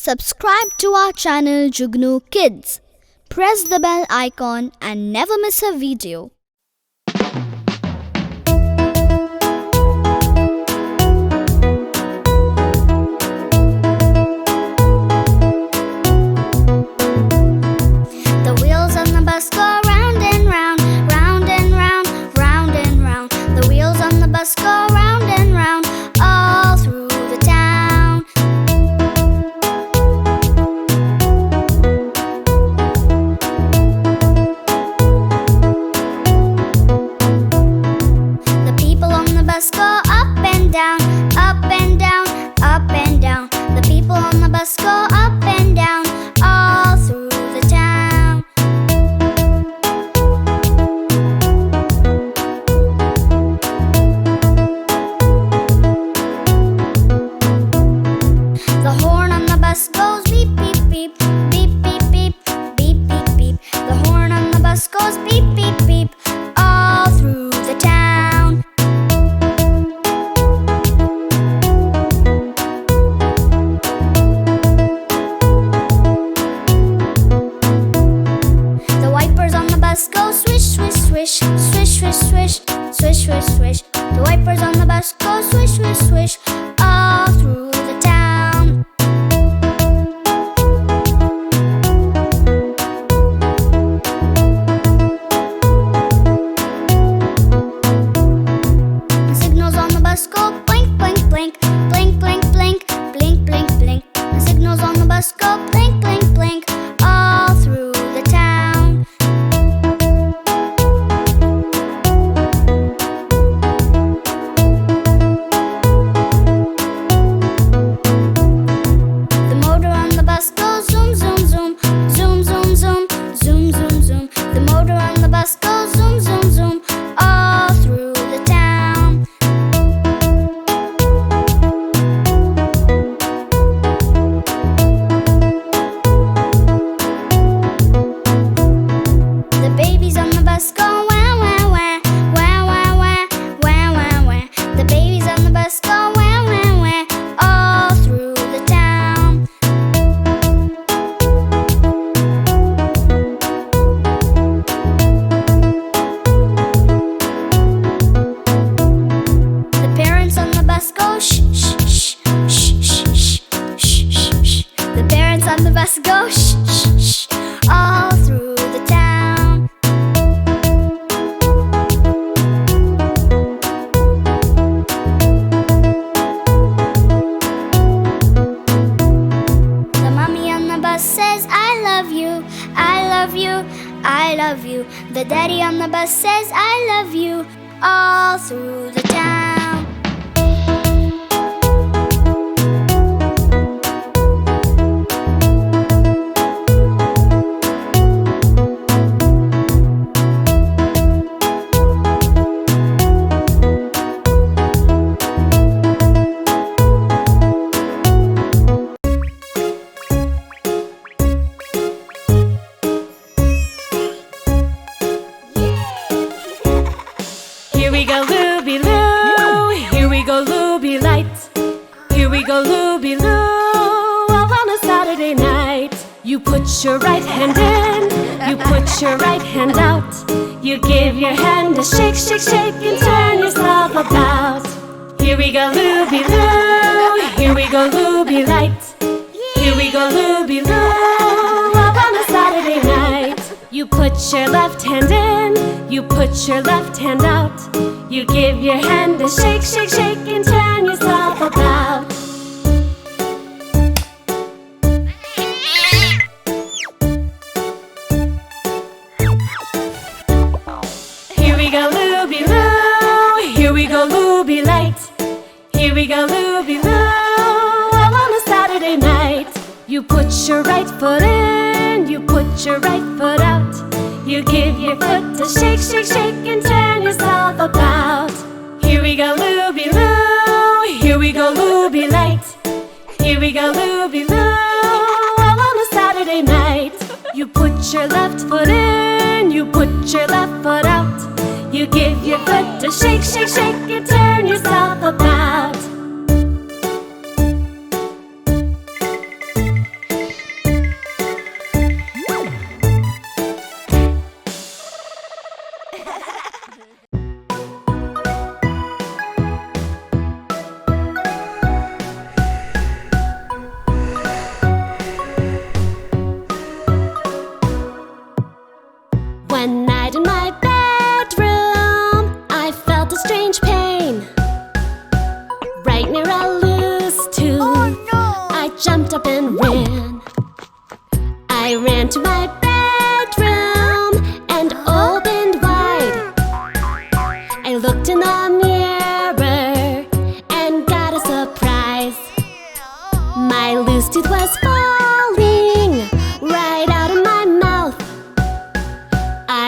Subscribe to our channel Jugnu Kids. Press the bell icon and never miss a video. The wheels on the bus go round and round, round and round, round and round. The wheels on the bus go round and round, all through the town. The people on the bus go up and down, up and down, up and down. The people on the bus go up and down, all through the town. The horn on the bus goes beep, beep, beep, beep, beep, beep, beep, beep, beep. The horn on the bus goes beep, beep, beep, all through the town. The wipers on the bus go swish, swish, swish, swish, swish, swish, swish, swish, swish. The wipers on the bus go swish, swish, swish, all through the town. The signals on the bus go blink, blink, blink, blink, blink, blink, blink, blink, blink. The signals on the bus go blink, blink, blink, all through the town. The motor on the bus goes zoom, zoom, zoom, zoom, zoom, zoom, zoom, zoom, zoom. The motor on the bus goes zoom, zoom, zoom, all through the town. The babies on the bus go wah, wah, wah, wah, wah, wah, wah, wah, wah. The babies on the bus go wah, wah, wah, all through the town. The parents on the bus go shh, shh, shh, shh, shh, shh, shh, shh. The parents on the bus go shh, shh, shh, all through the town. The mommy on the bus says, I love you, I love you, I love you. The daddy on the bus says, I love you, all through the town. Here we go, Looby Loo. Here we go, Looby Light. Here we go, Looby Loo. All on a Saturday night. You put your right hand in, you put your right hand out. You give your hand a shake, shake, shake, and turn yourself about. Here we go, Looby Loo. Here we go, Looby Light. Here we go, Looby Loo. All on a Saturday night. You put your left hand in, you put your left hand out. You give your hand a shake, shake, shake, and turn yourself about. Here we go, Looby Loo. Here we go, Looby Light. Here we go, Looby Loo. All on a Saturday night. You put your right foot in, you put your right foot out. You give your foot a shake, shake, shake, and turn yourself about. Here we go, Looby Loo. Here we go, Looby Light. Here we go, Looby Loo. All on a Saturday night. You put your left foot in, you put your left foot out. You give your foot a shake, shake, shake, and turn yourself about.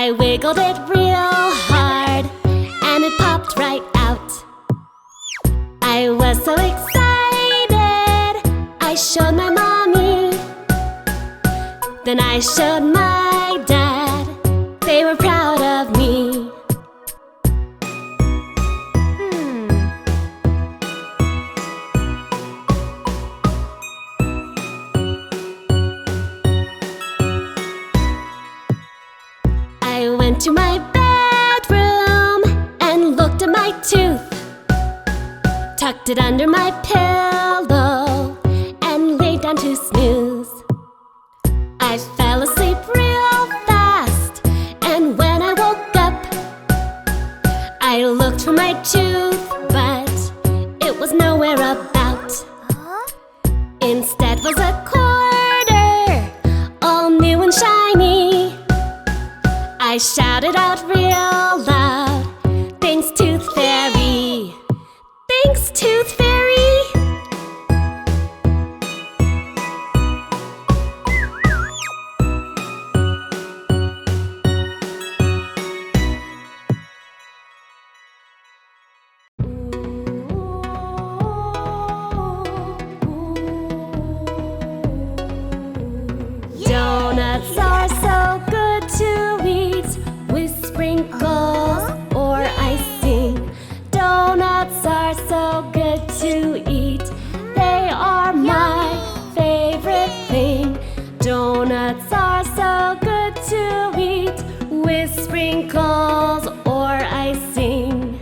I wiggled it real hard, and it popped right out. I was so excited, I showed my mommy. Then I showed my dad, they were proud of me. I went to my bedroom and looked at my tooth, tucked it under my pillow and laid down to snooze. I fell asleep real fast, and when I woke up, I looked for my tooth, but it was nowhere about. Instead was a quarter, all new and shiny. I shouted out real loud, "Thanks, Tooth Fairy! Thanks, Tooth Fairy!" Donuts are so good to eat with sprinkles or icing. Donuts are so good to eat, they are my favorite thing. Donuts are so good to eat with sprinkles or icing.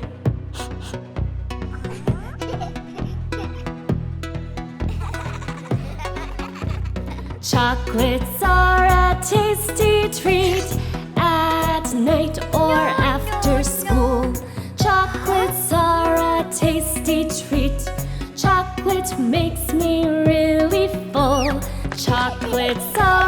Chocolates are a tasty treat at night or after school. Chocolates are a tasty treat. Chocolate makes me really full. Chocolates are